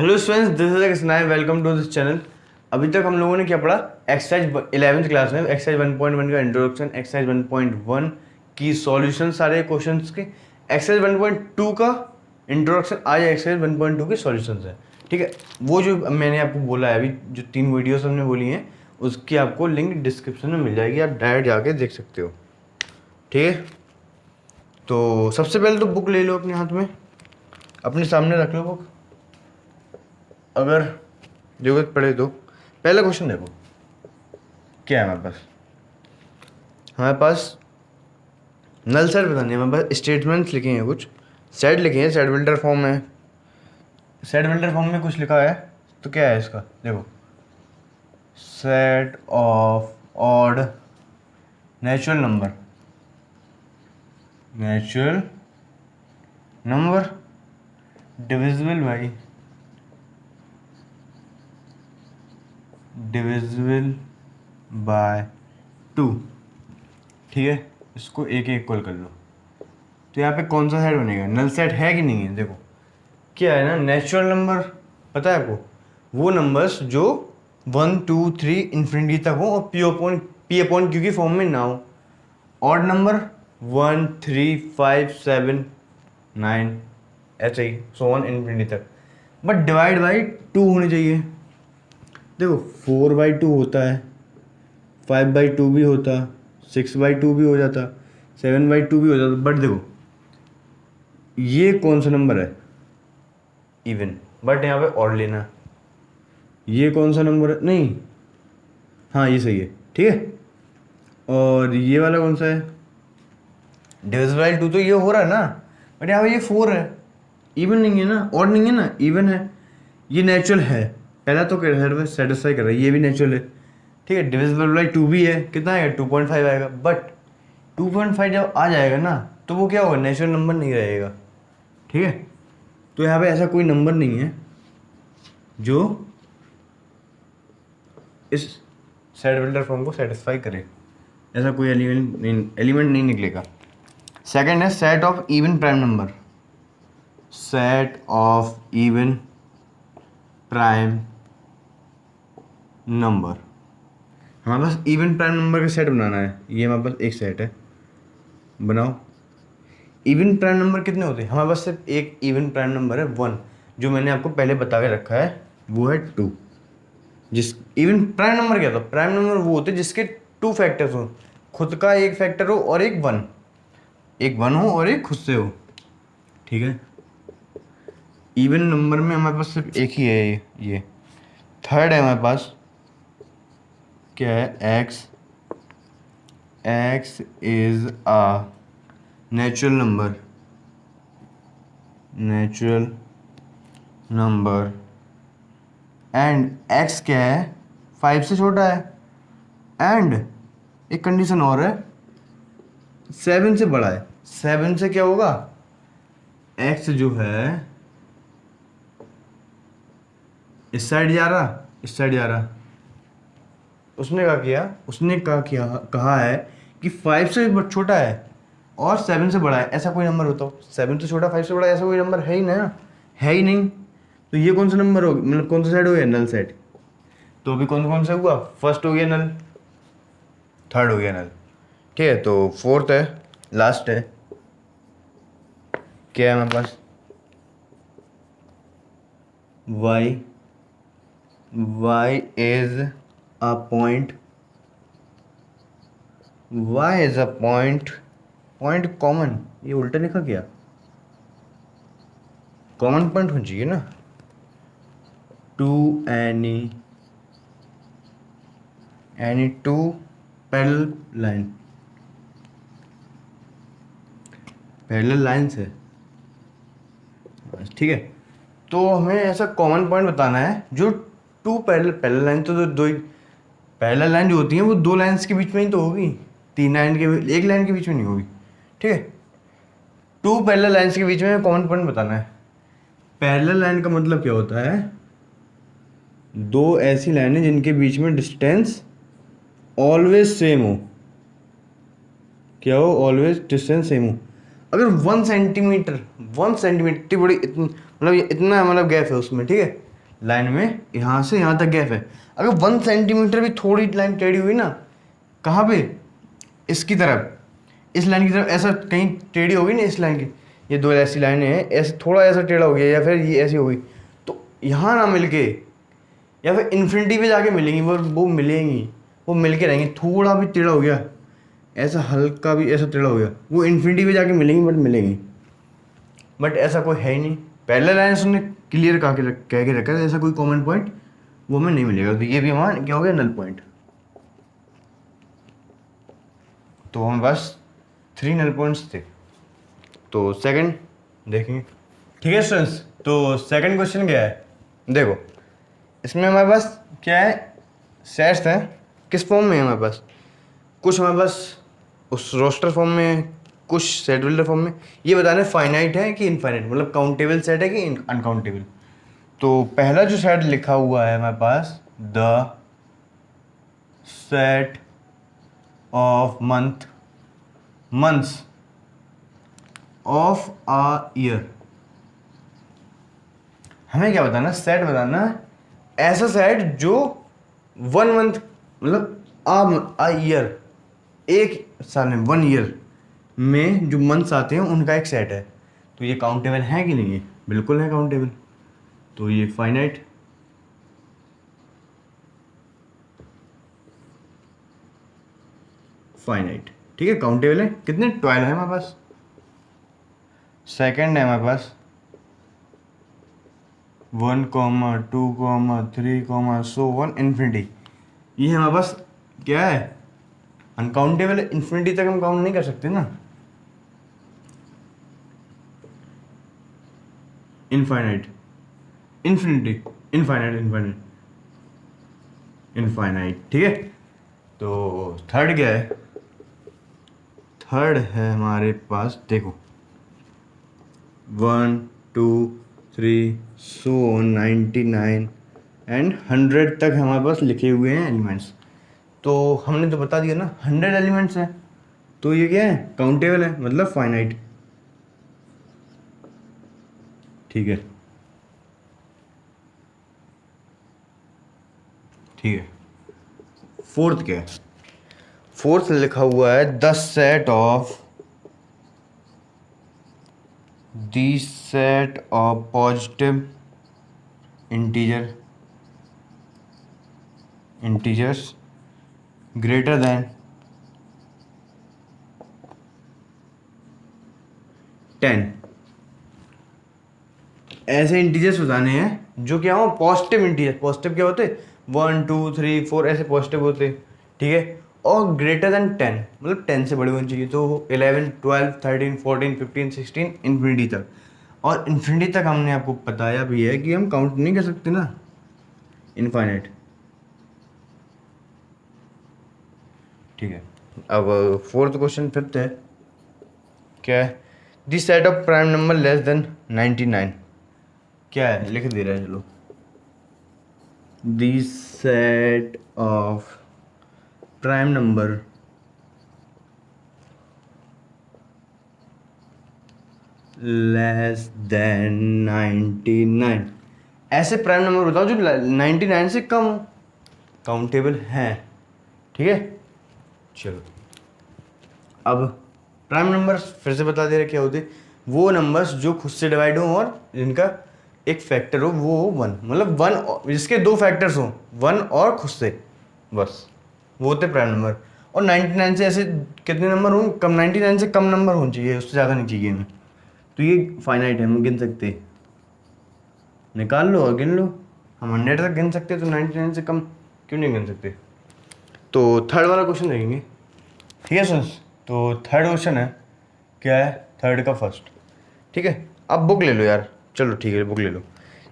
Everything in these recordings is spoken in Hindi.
हेलो स्टूडेंट्स, दिस इज स्नाई, वेलकम टू दिस चैनल। अभी तक हम लोगों ने क्या पढ़ा? एक्सरसाइज 11th क्लास में एक्सरसाइज 1.1 का इंट्रोडक्शन, एक्सरसाइज 1.1 की सॉल्यूशन सारे क्वेश्चंस के, एक्सरसाइज 1.2 का इंट्रोडक्शन, आज एक्सरसाइज 1.2 के सॉल्यूशंस है। ठीक है, वो जो मैंने आपको बोला है अभी, जो 3 वीडियोस हमने बोली हैं उसकी आपको लिंक डिस्क्रिप्शन में मिल जाएगी, आप डायरेक्ट जाके देख सकते हो। ठीक है, तो सबसे पहले तो बुक ले लो अपने हाथ में, अपने सामने रख लो बुक, अगर जरूरत पड़े तो। पहला क्वेश्चन देखो क्या है हमारे पास नल सेट बतानी है, हमारे पास स्टेटमेंट्स लिखे हैं, कुछ सेट लिखे हैं, सेट बिल्डर फॉर्म में, सेट बिल्डर फॉर्म में कुछ लिखा है। तो क्या है इसका, देखो, set of odd natural number divisible by 2। ठीक है, इसको एक एक इक्वल कर लो। तो यहाँ पे कौन सा सेट बनेगा? नल सेट है कि नहीं है? देखो क्या है ना, नेचुरल नंबर पता है आपको, वो नंबर्स जो 1 2 3 इन्फिनिटी तक हो और पी अपॉन क्यू की फॉर्म में ना हो। ऑड नंबर 1 3 5 7 9 ऐसे ही सो ऑन इन्फिनिटी तक, बट डिवाइड बाई 2 होनी चाहिए। देखो 4/2 होता है, 5/2 भी होता, 6/2 भी हो जाता, 7/2 भी हो जाता, बट देखो ये कौन सा नंबर है? इवन, बट यहाँ पे ऑड लेना। ये कौन सा नंबर है? नहीं, हाँ ये सही है। ठीक है, और ये वाला कौन सा है? डिविजिबल बाय 2 तो ये हो रहा है ना, बट यहाँ पे ये 4 है, इवन नहीं है ना, ऑड नहीं है ना, इवन है। ये नेचुरल है, पहला तो सेटिस्फाई कर रहा है, ये भी नेचुरल है। ठीक है, डिविजिबल बाय 2 भी है, कितना आएगा? 2.5 आएगा, बट 2.5 जब आ जाएगा ना तो वो क्या होगा? नेचुरल नंबर नहीं रहेगा। ठीक है, तो यहाँ पे ऐसा कोई नंबर नहीं है जो इस सेट बिल्डर फॉर्म को सेटिस्फाई करे, ऐसा कोई एलिमेंट नहीं निकलेगा। सेकंड है set of even prime number, set of even prime number. हमारे पास इवन प्राइम नंबर का सेट बनाना है, ये हमारे पास एक सेट है, बनाओ। इवन प्राइम नंबर कितने होते हैं? हमारे पास सिर्फ एक इवन प्राइम नंबर है 1, जो मैंने आपको पहले बता के रखा है, वो है 2। जिस इवन प्राइम नंबर क्या था? प्राइम नंबर वो होते जिसके 2 फैक्टर्स हो, खुद का एक फैक्टर हो और एक वन हो और एक खुद से हो। ठीक है, इवन नंबर में हमारे पास सिर्फ एक ही है, ये थर्ड है हमारे पास, क्या है? X is a natural number and x क्या है? 5 से छोटा है, एंड एक कंडीशन और है, 7 से बड़ा है। 7 से क्या होगा? x जो है इस साइड जा रहा। उसने कहा है कि 5 से छोटा है और 7 से बड़ा है, ऐसा कोई नंबर होता हो? 7 से छोटा 5 से बड़ा, ऐसा कोई नंबर है ही ना, है ही नहीं। तो ये कौन सा नंबर हो, मतलब कौन सा सेट हो गया? Null set. तो अभी कौन सा हुआ? फर्स्ट हो गया नल, थर्ड हो गया नल। ठीक है, तो फोर्थ है, लास्ट है, क्या है हमारे पास? y is a point, point common, ये उल्टा लिखा क्या? कॉमन पॉइंट होना चाहिए ना, to any two parallel lines है। ठीक है, तो हमें ऐसा कॉमन पॉइंट बताना है जो 2 पैरेलल लाइन, तो दो ही पैरेलल लाइन जो होती हैं वो 2 लाइन्स के बीच में ही तो होगी, 3 लाइन के, एक लाइन के बीच में नहीं होगी। ठीक है, 2 पैरेलल लाइन्स के बीच में कॉमन पॉइंट बताना है। पैरेलल लाइन का मतलब क्या होता है? 2 ऐसी लाइनें जिनके बीच में डिस्टेंस ऑलवेज सेम हो। क्या हो? ऑलवेज डिस्टेंस सेम हो। अगर 1 सेंटीमीटर इतनी बड़ी, मतलब इतना मतलब गैप है उसमें, ठीक है, लाइन में यहाँ से यहाँ तक गैप है। अगर 1 सेंटीमीटर भी थोड़ी लाइन टेढ़ी हुई ना, कहाँ पे, इसकी तरफ, इस लाइन की तरफ ऐसा कहीं टेढ़ी होगी ना, इस लाइन की, ये दो ऐसी लाइनें हैं, ऐसे थोड़ा ऐसा टेढ़ा हो गया या फिर ये ऐसी हो गई, तो यहाँ ना मिलके या फिर इन्फिनिटी पे जाके मिलेंगी, वो मिलेंगी, वो मिलके रहेंगी। थोड़ा भी टेढ़ा हो गया, ऐसा हल्का भी ऐसा टेढ़ा हो गया, वो इन्फिनिटी पे जाके मिलेंगी, बट मिलेंगी। बट ऐसा कोई है ही नहीं। पहले लाइन उसने क्लियर कह के रखा है, ऐसा कोई कॉमन पॉइंट वो हमें नहीं मिलेगा, तो ये भी हमारा क्या हो गया, नल पॉइंट। तो हमें बस 3 नल पॉइंट्स थे। तो सेकंड देखेंगे, ठीक है स्टूडेंट्स। तो सेकंड क्वेश्चन क्या है, देखो इसमें हमारे पास क्या है, सेट्स हैं, किस फॉर्म में है हमारे पास, कुछ हमारे पास उस रोस्टर फॉर्म में, कुछ सेट बिल्डर फॉर्म में। ये बताना फाइनाइट है कि इनफाइनाइट, मतलब काउंटेबल सेट है कि अनकाउंटेबल। तो पहला जो सेट लिखा हुआ है हमारे पास, the set of months of a year. हमें क्या बताना, सेट बताना ऐसा सेट जो 1 मंथ, मतलब अ ईयर, एक साल में, 1 ईयर में जो मंथ्स आते हैं उनका एक सेट है। तो ये काउंटेबल है कि नहीं है, बिल्कुल है काउंटेबल। तो ये फाइनाइट, ठीक है, काउंटेबल है। कितने, 12 है हमारे पास। सेकंड है हमारे पास 1, 2, 3, सो 1 इन्फिनिटी। ये हमारे पास क्या है, अनकाउंटेबल है। इन्फिनिटी तक हम काउंट नहीं कर सकते ना। इनफाइनाइट, इनफाइनाइट, ठीक है। तो थर्ड क्या है, थर्ड है हमारे पास, देखो 1, 2, 3, सो 99 एंड 100 तक हमारे पास लिखे हुए हैं एलिमेंट्स। तो हमने तो बता दिया ना 100 एलिमेंट्स हैं, तो ये क्या है, काउंटेबल है, मतलब फाइनाइट, ठीक है। फोर्थ क्या है, फोर्थ लिखा हुआ है the set of positive integers greater than 10। ऐसे इंटीजर्स बताने हैं जो क्या हो, पॉजिटिव इंटीजर। पॉजिटिव क्या होते, 1, 2, 3, 4 ऐसे पॉजिटिव होते, ठीक है। और ग्रेटर देन 10, मतलब 10 से बड़े होने चाहिए। तो 11, 12, 13, 14, 15, 16 इन्फिनिटी तक। और इन्फिनिटी तक हमने आपको बताया भी है कि हम काउंट नहीं कर सकते ना, इनफाइनाइट, ठीक है। अब फोर्थ क्वेश्चन फिफ्थ है, क्या है, this set of prime number less than 99। क्या है, लिख दे रहा है, चलो, this set of prime number less than 99। ऐसे प्राइम नंबर बताओ जो 99 से कम हो, काउंटेबल है, ठीक है। चलो अब प्राइम नंबर्स फिर से बता दे रहे क्या होते, वो नंबर्स जो खुद से डिवाइड हो और जिनका एक फैक्टर हो वो 1, मतलब 1 जिसके 2 फैक्टर्स हो, 1 और खुद से, बस वो होते प्राइम नंबर। और 99 से ऐसे कितने नंबर हों, कम, 99 से कम नंबर होने चाहिए, उससे ज़्यादा नहीं चाहिए हमें। तो ये फाइनाइट है, हम गिन सकते, निकाल लो और गिन लो। हम 100 तक गिन सकते, तो 99 से कम क्यों नहीं गिन सकते। तो थर्ड वाला क्वेश्चन देखेंगे, ठीक है सर। तो थर्ड क्वेश्चन है, क्या है, थर्ड का फर्स्ट, ठीक है। अब बुक ले लो यार, चलो ठीक है, बुक ले लो।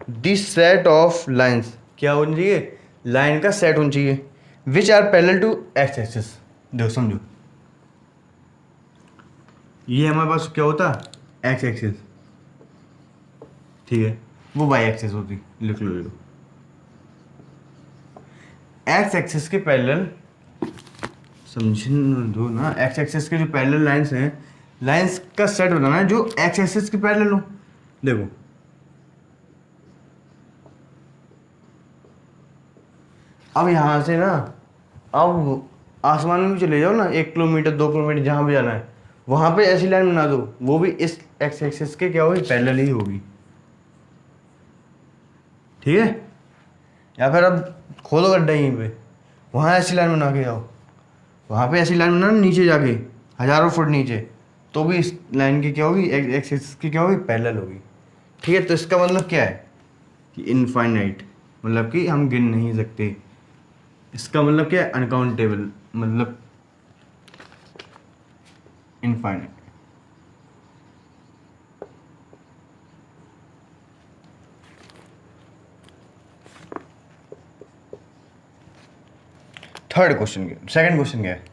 दिस सेट ऑफ लाइन्स, क्या होनी चाहिए, लाइन का सेट होना चाहिए, which are parallel to x axis. देखो समझो, ये हमारे पास क्या होता, एक्स एक्सिस, ठीक है, वो वाई एक्सिस होती, लिख लो। एक्स एक्सिस के पैरेलल, समझने दो ना, एक्स एक्सिस के जो पैरेलल लाइंस हैं, लाइंस का सेट बताना है जो एक्स एक्सिस के पैरेलल हो। देखो अब यहाँ से ना, अब आसमान में भी चले जाओ ना, 1 किलोमीटर 2 किलोमीटर जहाँ भी जाना है, वहाँ पे ऐसी लाइन बना दो, वो भी इस एक्स एक्सिस के क्या होगी, पैरेलल ही होगी। ठीक है, या फिर अब खोदो गड्ढा यहीं पे, वहाँ ऐसी लाइन बना के जाओ, वहाँ पे ऐसी लाइन बनाना नीचे जाके, हज़ारों फुट नीचे, तो भी इस लाइन की क्या होगी, एक्स एक्सिस की क्या होगी, पैरेलल होगी। ठीक है, तो इसका मतलब क्या है कि इनफाइनाइट, मतलब कि हम गिन नहीं सकते। इसका मतलब क्या है, अनकाउंटेबल, मतलब इनफाइनाइट। थर्ड क्वेश्चन के सेकंड क्वेश्चन क्या है,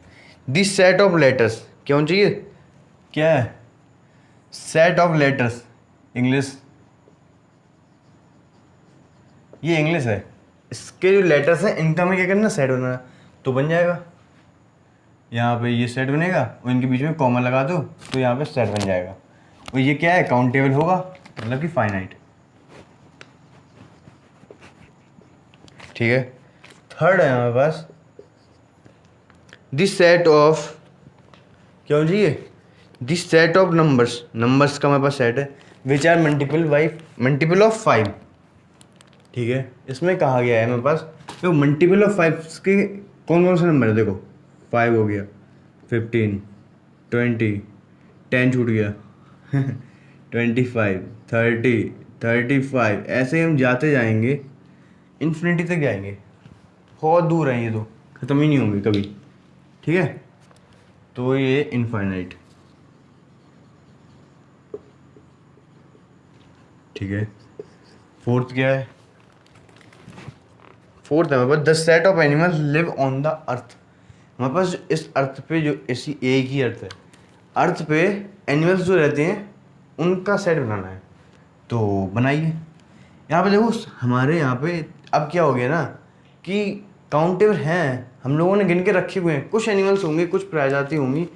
दिस सेट ऑफ लेटर्स, क्या होना चाहिए, क्या है, सेट ऑफ लेटर्स, इंग्लिश, ये इंग्लिश है, इसके जो लेटर्स हैं इनका में क्या करना, सेट बनाना, तो बन जाएगा, यहाँ पे ये सेट बनेगा और इनके बीच में कॉमा लगा दो तो यहाँ पे सेट बन जाएगा। और ये क्या है, काउंटेबल होगा, मतलब कि फाइनाइट। ठीक है, थर्ड है हमारे पास, दिस सेट ऑफ, क्या होना चाहिए, this set of numbers, numbers का हमारे पास सेट है, विच आर मल्टीपल ऑफ 5। ठीक है, इसमें कहा गया है मेरे पास, तो मल्टीपल ऑफ 5 के कौन कौन से नंबर है, देखो 5 हो गया, 15, 20, 10 छूट गया 25, 30, 35, ऐसे हम जाते जाएंगे, इन्फिनिटी तक जाएंगे, बहुत दूर है ये तो, ख़त्म ही नहीं होंगे कभी। ठीक है, तो ये इनफाइनाइट। ठीक है, फोर्थ क्या है, फोर्थ है हमारे पास, the set of animals live on the earth. हमारे पास इस अर्थ पे, जो ऐसी एक ही अर्थ है, अर्थ पे एनिमल्स जो रहते हैं उनका सेट बनाना है, तो बनाइए। यहाँ पे देखो हमारे यहाँ पे अब क्या हो गया ना कि काउंटेबल हैं, हम लोगों ने गिन के रखे हुए हैं, कुछ एनिमल्स होंगे, कुछ प्रजाति होंगी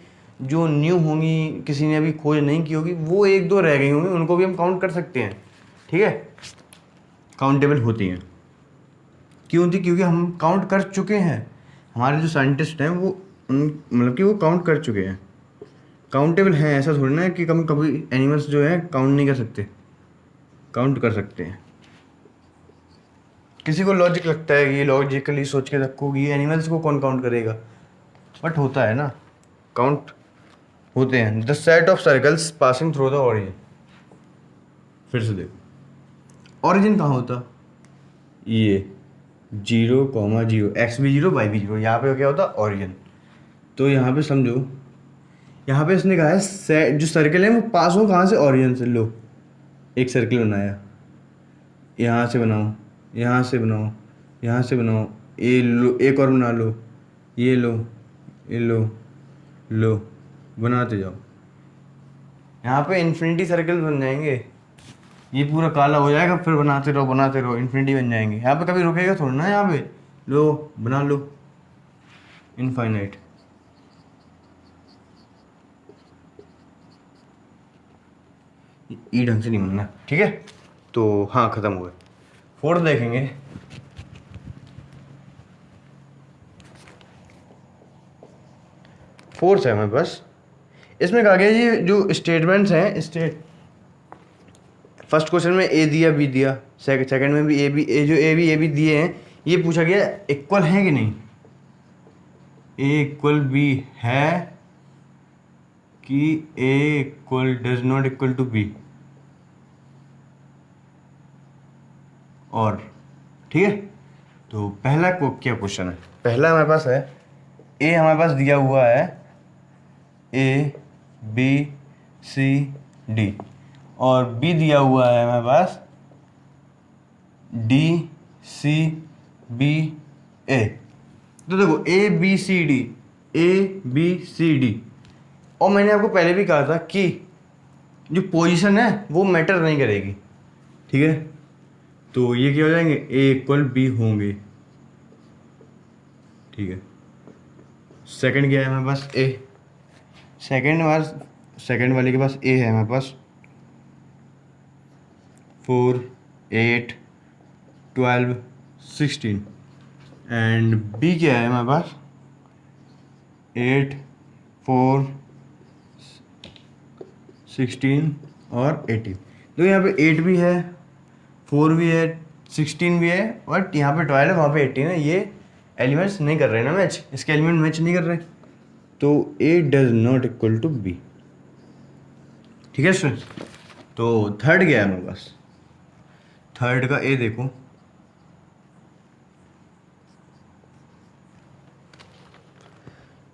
जो न्यू होंगी, किसी ने अभी खोज नहीं की होगी, वो 1-2 रह गई होंगी, उनको भी हम काउंट कर सकते हैं। ठीक है, काउंटेबल होती हैं, क्यों थी, क्योंकि हम काउंट कर चुके हैं, हमारे जो साइंटिस्ट हैं वो मतलब कि वो काउंट कर चुके हैं, काउंटेबल हैं। ऐसा थोड़ी ना है कि हम कभी एनिमल्स जो है काउंट नहीं कर सकते, काउंट कर सकते हैं। किसी को लॉजिक लगता है कि ये लॉजिकली सोच के रखोगी, एनिमल्स को कौन काउंट करेगा, बट होता है ना, काउंट होते हैं। The set of circles passing through the origin, फिर से देखो ओरिजिन कहाँ होता, ये 0,0, एक्स भी 0 वाई भी 0, यहाँ पे क्या होता, ओरिजिन। तो यहाँ पे समझो, यहाँ पे इसने कहा है जो सर्कल है वो पास हो कहाँ से, ओरिजिन से। लो एक सर्कल बनाया, यहाँ से बनाओ, यहाँ से बनाओ, यहाँ से बनाओ, ये लो, एक और बना लो, ये लो, ये लो, बनाते जाओ, यहाँ पे इन्फिनिटी सर्कल बन जाएंगे, ये पूरा काला हो जाएगा, फिर बनाते रहो, इन्फिनिटी बन जाएंगे। यहाँ पे कभी रुकेगा थोड़ा ना, यहाँ पे लो बना लो, इनफाइनाइट। ई ढंग से नहीं बनना। ठीक है, तो हाँ ख़त्म हुआ। फोर्थ देखेंगे, फोर्थ है हमारे पास, इसमें कहा गया ये जो स्टेटमेंट्स हैं, फर्स्ट क्वेश्चन में ए दिया बी दिया, सेकंड में भी ए बी दिए हैं, ये पूछा गया इक्वल है कि नहीं, ए इक्वल बी है कि A equal does not equal to B, और ठीक है। तो पहला क्या क्वेश्चन है, पहला हमारे पास है, ए हमारे पास दिया हुआ है ए बी सी डी, और बी दिया हुआ है हमारे पास डी सी बी ए। तो देखो ए बी सी डी, और मैंने आपको पहले भी कहा था कि जो पोजीशन है वो मैटर नहीं करेगी। ठीक है, तो ये क्या हो जाएंगे, ए इक्वल बी होंगे। ठीक है, सेकंड क्या है हमारे पास, ए, सेकंड वाले के पास ए है हमारे पास 4, 8, 12, 16, एंड बी क्या है हमारे पास 8, 4, 16 और 18। तो यहाँ पे 8 भी है, 4 भी है, 16 भी है, और यहाँ पे 12 है, वहाँ पे 18 है। ये एलिमेंट्स नहीं कर रहे ना मैच, इसके एलिमेंट मैच नहीं कर रहे, तो A does not equal to B. ठीक है स्टूडेंट, तो थर्ड क्या है हमारे पास, थर्ड का ए देखो,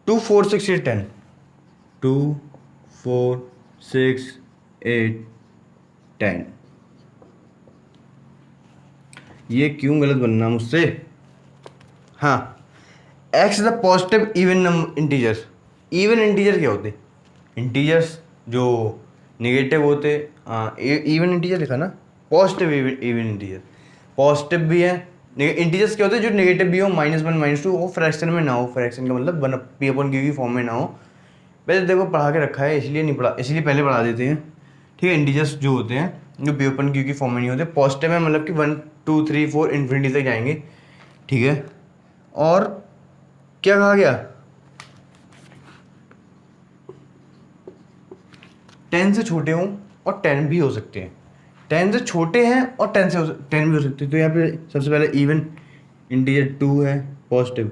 टू 4 6 8 10, 2 4 6 8 10। ये क्यों गलत बनना मुझसे? हाँ, x is a positive even number integer. Even integer क्या होते? इंटीजर्स जो नेगेटिव होते, इवन इंटीजर लिखा ना, पॉजिटिव इवन इंटीजर, पॉजिटिव भी है। इंटीजर्स क्या होते हैं जो नेगेटिव भी हो, -1 -2, वो फ्रैक्शन में ना हो, फ्रैक्शन का मतलब 1/p/q की फॉर्म में ना हो। वैसे देखो पढ़ा के रखा है, इसलिए नहीं पढ़ा, इसलिए पहले पढ़ा देते हैं। ठीक है, इंटीजर्स जो होते हैं जो p/q की फॉर्म में नहीं होते, पॉजिटिव है, मतलब कि 1 2 3 4 इन्फिनिटी तक जाएंगे। ठीक है, और क्या कहा गया, 10 से छोटे हों और 10 भी हो सकते हैं, 10 से छोटे हैं और 10 भी हो सकते हैं। तो यहाँ पे सबसे पहले इवन इंटीजर 2 है, पॉजिटिव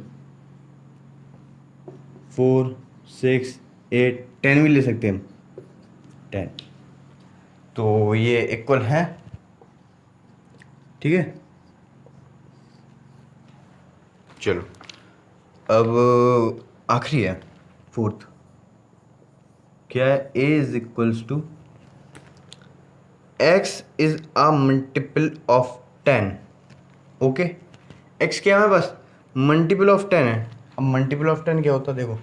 4 6 8 10 भी ले सकते हैं हम, 10, तो ये इक्वल है। ठीक है, चलो अब आखिरी है फोर्थ, क्या है, a is equals to x is a multiple of 10। Okay, x क्या है बस मल्टीपल ऑफ 10 है। अब मल्टीपल ऑफ 10 क्या होता है, देखो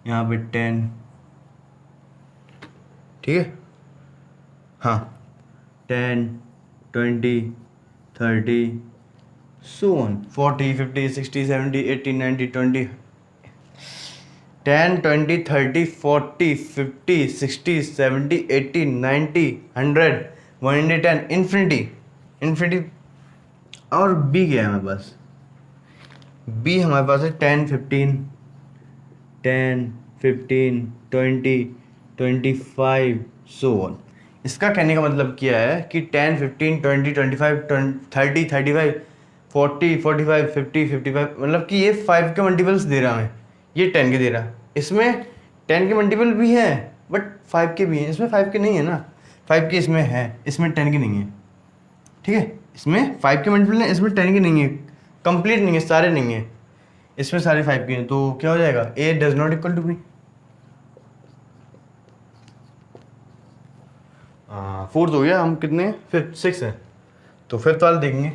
यहाँ पे 10, ठीक है, हाँ 10 20 30 so on, 40 50 60 70 80 90 20 10 20 30 40 50 60 70 80 90 100 110 इन्फिनिटी, इन्फिनिटी। और बी क्या है हमारे पास, बी हमारे पास है 10 15 10 15 20 25 सो ऑन। इसका कहने का मतलब क्या है कि 10 15 20 25 30 35 40 45 50 55, मतलब कि ये 5 के मल्टीपल्स दे रहा है, ये 10 के दे रहा। इसमें 10 के मल्टीपल भी हैं बट 5 के भी हैं, इसमें 5 के नहीं है ना, 5 के इसमें है, इसमें 10 के नहीं है। ठीक है, इसमें 5 के मल्टीपल हैं, इसमें 10 के नहीं है, कंप्लीट नहीं है, सारे नहीं है, इसमें सारे 5 के हैं। तो क्या हो जाएगा, A does not equal to B. Fourth हो गया, हम कितने, फिफ्थ 6 है, तो फिफ्थ वाला देखेंगे।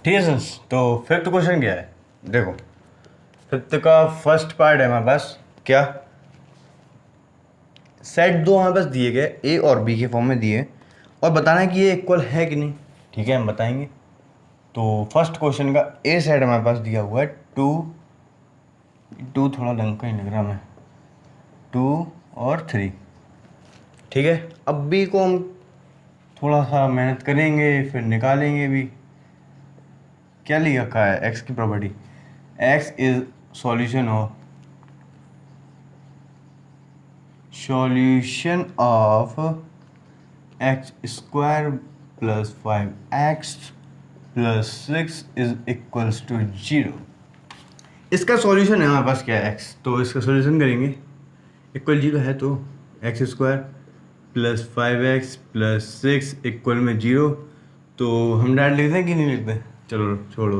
ठीक है सर, तो फिफ्थ क्वेश्चन क्या है, देखो फिफ्थ का फर्स्ट पार्ट है हमारे पास, क्या, सेट दो हमारे पास दिए गए, ए और बी के फॉर्म में दिए, और बताना है कि ये इक्वल है कि नहीं। ठीक है, हम बताएंगे। तो फर्स्ट क्वेश्चन का ए सेट हमारे पास दिया हुआ है 2 थोड़ा ढंग का ही लग रहा मैं, 2 और 3। ठीक है, अब बी को हम थोड़ा सा मेहनत करेंगे, फिर निकालेंगे भी। क्या लिखा रखा है, एक्स की property, x is solution of x square plus 5x plus 6 is equals to 0। इसका सॉल्यूशन है हमारे पास क्या है, x, तो इसका सॉल्यूशन करेंगे, इक्वल 0 है तो x square plus 5x plus 6 equal में 0। तो हम डायरेक्ट लिखते हैं कि नहीं लिखते, चलो छोड़ो,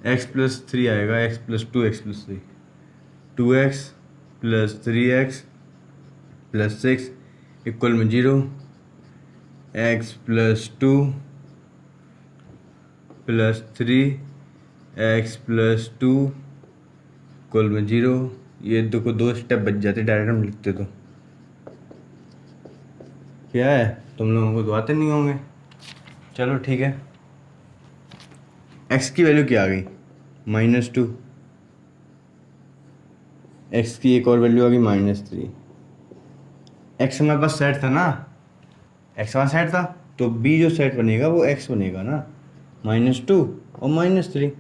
x प्लस 3 आएगा, x plus 2x plus 3, 2x plus 3x plus 6 equal में 0, x plus 2 plus 3x plus 2 equal में 0। ये देखो 2 स्टेप बच जाते डायरेक्ट हम लिखते तो। क्या है, तुम लोगों को तो आते नहीं होंगे, चलो ठीक है। x की वैल्यू क्या आ गई, -2, x की एक और वैल्यू आ गई -3। x हमारे पास सेट था ना, x हमारा सेट था, तो b जो सेट बनेगा वो x बनेगा ना, -2 और -3।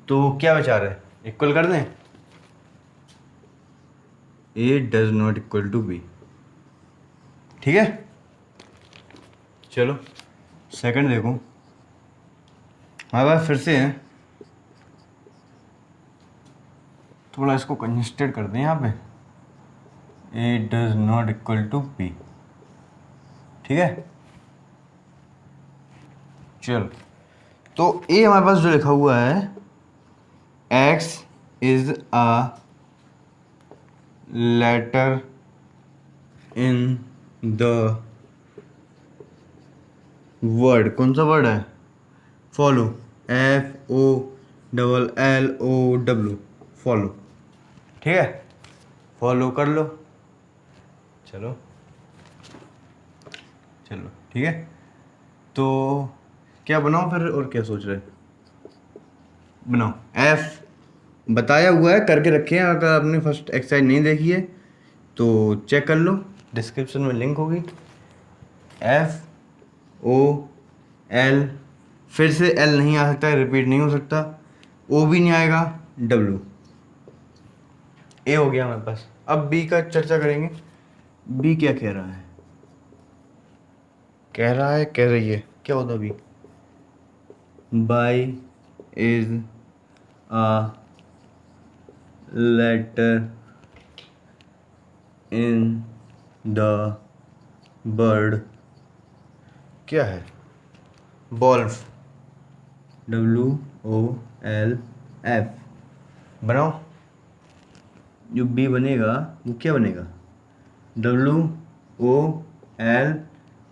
तो क्या बचा रहा है, इक्वल कर दें, A does not equal to B. ठीक है, चलो सेकंड देखो, हमारे पास फिर से है, थोड़ा इसको कंजेस्टेड कर दें यहाँ पे, A does not equal to B. ठीक है, चलो तो ए हमारे पास जो लिखा हुआ है, x is a letter in the word, कौन सा वर्ड है, follow, F O double L O W, follow. ठीक है, फॉलो कर लो, चलो चलो ठीक है, तो क्या बनाओ फिर, और क्या सोच रहे, बनाओ, एफ बताया हुआ है, करके रखे हैं, अगर आपने फर्स्ट एक्सरसाइज नहीं देखी है तो चेक कर लो, डिस्क्रिप्शन में लिंक होगी। एफ ओ एल, फिर से एल नहीं आ सकता है, रिपीट नहीं हो सकता, ओ भी नहीं आएगा, डब्ल्यू, ए हो गया हमारे पास। अब बी का चर्चा करेंगे, बी क्या कह रहा है, कह रही है, क्या होता B, B is a letter in the word, क्या है, बॉल्व, डब्ल्यू ओ एल एफ, बनाओ, जो बी बनेगा वो क्या बनेगा, डब्ल्यू ओ एल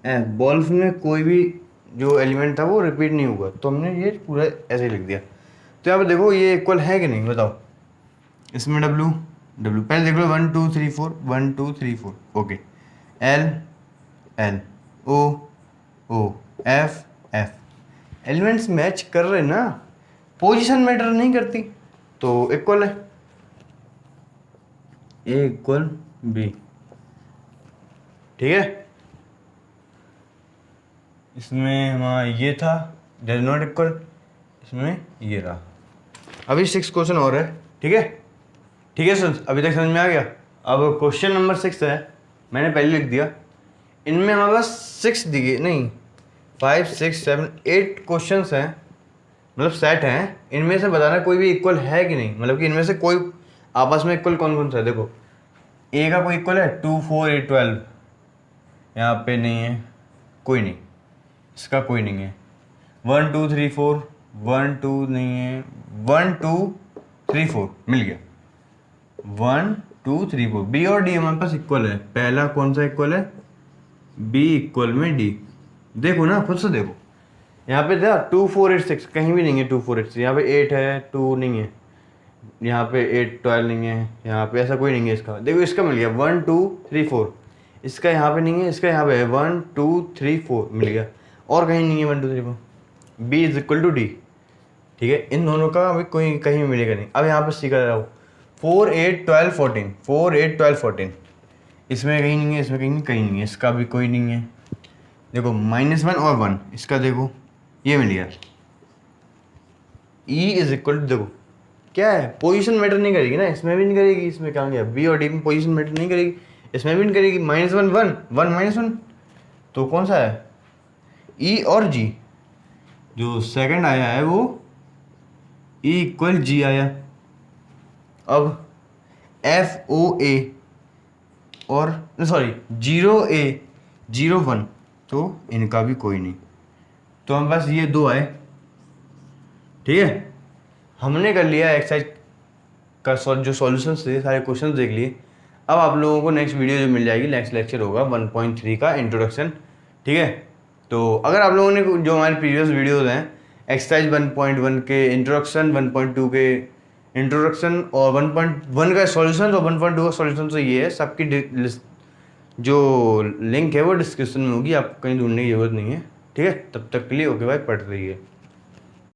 एफ, बॉल्व में कोई भी जो एलिमेंट था वो रिपीट नहीं हुआ, तो हमने ये पूरा ऐसे ही लिख दिया। तो यहाँ पे देखो ये इक्वल है कि नहीं बताओ, इसमें डब्ल्यू डब्ल्यू पहले देख लो, 1 2 3 4 1 2 3 4, okay, L L O O F F, elements match कर रहे ना, पोजीशन मैटर नहीं करती, तो इक्वल है, ए इक्वल बी। ठीक है, इसमें हमारा ये था डज नॉट इक्वल, इसमें ये रहा। अभी 6 क्वेश्चन और है। ठीक है, ठीक है सर, अभी तक समझ में आ गया। अब क्वेश्चन नंबर 6 है, मैंने पहले लिख दिया, इनमें हमारे पास 6 दिए नहीं, 5 6 7 8 क्वेश्चन हैं, मतलब सेट हैं, इनमें से बताना कोई भी इक्वल है कि नहीं, मतलब कि इनमें से कोई आपस में इक्वल कौन कौन सा है। देखो ए का कोई इक्वल है, 2 4 8 12, यहाँ पे नहीं है, कोई नहीं, इसका कोई नहीं है, 1 2 3 4 1 2 नहीं है, 1 2 3 4 मिल गया, 1 2 3 4, बी और डी हमारे पास इक्वल है। पहला कौन सा इक्वल है, बी इक्वल में डी, देखो ना खुद से देखो, यहाँ पे था 2 4 8 6, कहीं भी नहीं है 2 4 8 6, यहाँ पे 8 है, 2 नहीं है, यहाँ पे 8 12 नहीं है, यहाँ पे ऐसा कोई नहीं है, इसका देखो, इसका मिल गया 1 2 3 4, इसका यहाँ पे नहीं है, इसका यहाँ पे है 1 2 3 4 मिल गया, और कहीं नहीं है 1 2 3 4, B is equal to D. ठीक है, इन दोनों का अभी कोई कहीं मिलेगा नहीं। अब यहाँ पे सीखा रहा 4 8 12 14, 4 8 12 14, इसमें कहीं नहीं है, इसमें कहीं नहीं है, इसका भी कोई नहीं है। देखो -1 और 1, इसका देखो ये मिल गया, ई इज इक्वल टू, देखो क्या है, पोजीशन मैटर नहीं करेगी ना, इसमें भी नहीं करेगी, इसमें क्या गया, बी और डी में पोजीशन मैटर नहीं करेगी, इसमें भी नहीं करेगी, -1 1 1 -1, तो कौन सा है, ई और जी, जो सेकंड आया है वो ई इक्वल जी आया। अब एफ ओ ए और सॉरी 0 A 0 1, तो इनका भी कोई नहीं, तो हम बस ये दो आए। ठीक है, हमने कर लिया एक्सरसाइज का जो सॉल्यूशंस थे, सारे क्वेश्चंस देख लिए। अब आप लोगों को नेक्स्ट वीडियो जो मिल जाएगी, नेक्स्ट लेक्चर होगा 1.3 का इंट्रोडक्शन। ठीक है, तो अगर आप लोगों ने जो हमारे प्रीवियस वीडियोस हैं, एक्सरसाइज 1.1 के इंट्रोडक्शन, 1.2 के इंट्रोडक्शन और 1.1 का सॉल्यूशन और 1.2 का सॉल्यूशन, तो ये है सबकी जो लिंक है वो डिस्क्रिप्शन में होगी, आपको कहीं ढूंढने की जरूरत नहीं है। ठीक है, तब तक के लिए ओके भाई, पढ़ रही है।